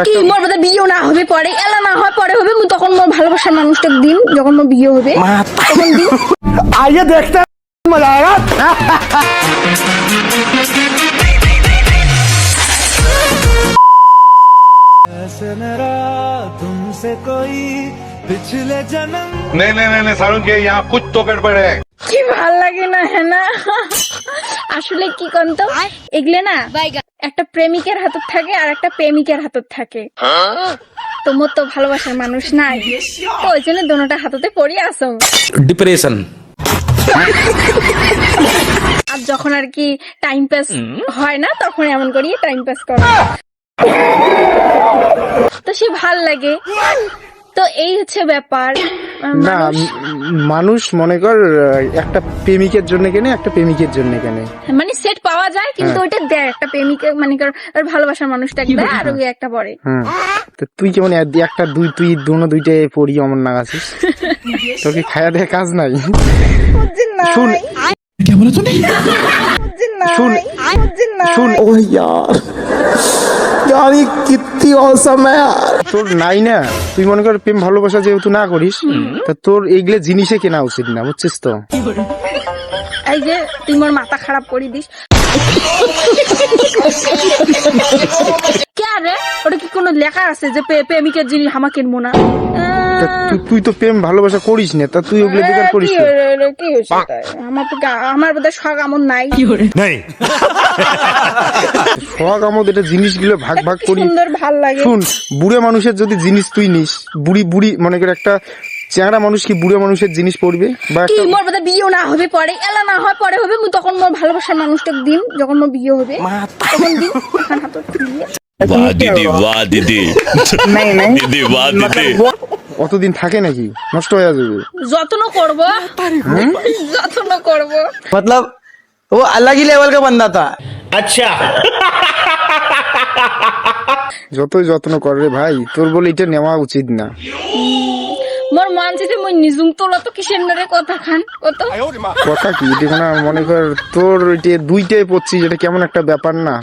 কি মোর বোধ বিয়ে না হবে পরে এলা না হয় পরে হবে মুই তখন মোর ভালোবাসার মানুষটাকে দিন যখন মোর বিয়ে হবে তখন দিন आइए देखते हैं मजा आएगा। तुमसे कोई पिछले जन्म नहीं सारुण के यहाँ कुछ तो गड़बड़ है। কি ভাল লাগে না হ্যাঁ না আসলে কি কন্ত এগুলো না একটা প্রেমিকের হাতত থাকে আর একটা প্রেমিকের হাতত থাকে তো মোর তো ভালোবাসার মানুষ নাই তো ওই জন্য দোনোটা হাততে পড়ি আসো ডিপ্রেশন। আর যখন আর কি টাইম পাস হয় না তখন এমন করি টাইম পাস করে তো সে ভাল লাগে তো এই হচ্ছে ব্যাপার না মানুষ মনে কর একটা প্রেমিকের জন্য কেনে একটা প্রেমিকের জন্য কেনে মানে সেট পাওয়া যায় কিন্তু ওইটা দেয় একটা প্রেমিক মানে আর ভালোবাসার মানুষটাকে দেয় আর ওই একটা পরে তো তুই কেমন একটা তুই দুইটাই পড়ি অমর না আছিস তোর কি খায়া দেয়া কাজ নাই শুন শুন শুন ओ यार यार ये कितनी औसम है यार। তোর নাই না তুই মনে কর প্রেম ভালোবাসা যেহেতু না করিস তা তোর এইগুলো জিনিসে কেনা উচিত না বুঝছিস তো এই যে তুই মোর মাথা খারাপ করে দিস কে রে ওটা কি কোনো লেখা আছে যে প্রেমিকের জিনিস আমাকে কিনবো না তা তুই তো প্রেম ভালোবাসা করিস না তা তুই ওগুলো বেকার করিস না কি হয়েছে তাই? আমার বোধহয় শখ আমন নাই শখ আমদ এটা জিনিসগুলো ভাগ ভাগ করি সুন্দর ভাল লাগে শুন বুড়ে মানুষের যদি জিনিস তুই নিস বুড়ি মনে করে একটা চেহারা মানুষ কি বুড়ে মানুষের জিনিস পড়বে বা কি একটা মোর বোধহয় বিয়ে না হবে পরে এলা না হয় পরে হবে মুই তখন মোর ভালোবাসার মানুষটাকে দিন যখন মোর বিয়ে হবে তখন দিন এখন হাত খুলিয়ে वाह दीदी वाह दीदी दीदी वाह दीदी। অতদিন থাকে নাকি নষ্ট হয়ে যাবে যত্ন করব যত্ন করব मतलब वो अलग ही लेवल का बंदा था। যতই যত্ন কর রে ভাই তোর বলে এটা নেওয়া উচিত না মোর মান চাইতে মই নিজুম তোলা তো কিসের নরে কথা খান কত কথা কি এটা না মনে কর তোর ওইটা দুইটাই পড়ছিস এটা কেমন একটা ব্যাপার না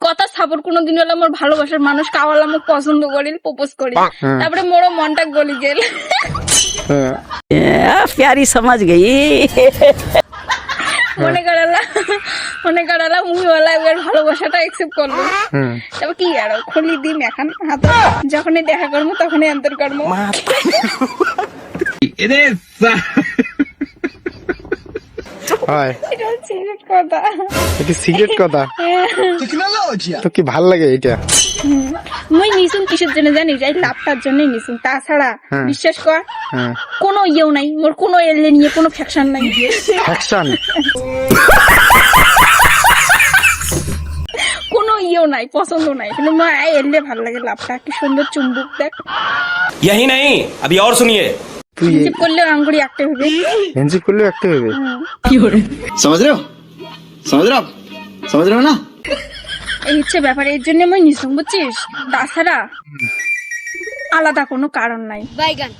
কথা সাপোর্ট কোনোদিন হলে মোর ভালোবাসার মানুষ কাওয়ালা মোক পছন্দ করিল প্রপোজ করি তারপরে মোরও মনটা গলি গেল হ্যাঁ प्यारी समझ गई। মনে করালা মুভিওয়ালা এবার ভালোবাসাটা একসেপ্ট করলো তারপর কি আর খুলি দিম এখন হাত যখনই দেখা করবো তখনই অন্তর করবো হয় এটা হচ্ছে কথা এটা সিক্রেট কথা তো কি ভাল লাগে এটা মুই নিশুন কিসের জন্য জানি যাই লাভটার জন্যই নিশুন তাছাড়া বিশ্বাস কর হ্যাঁ কোনো ইয়েও নাই মোর কোনো এলে নিয়ে কোনো ফ্যাকশন নাই অ্যাকশন কোনো ইয়েও নাই পছন্দ নাই কিন্তু মা এলে ভালো লাগে লাভটা কি সুন্দর চুম্বুক দেখ यही नहीं अभी और सुनिए। তুই টিপ করলে আঙ্গুরি একটা হবে হ্যান্ডশেক করলেও একটা হবে समझ रहे हो समझ रहे हो ना। এই হচ্ছে ব্যাপার এর জন্য মই নিশুন বুঝছিস তাছাড়া আলাদা কোনো কারণ নাই বাইগান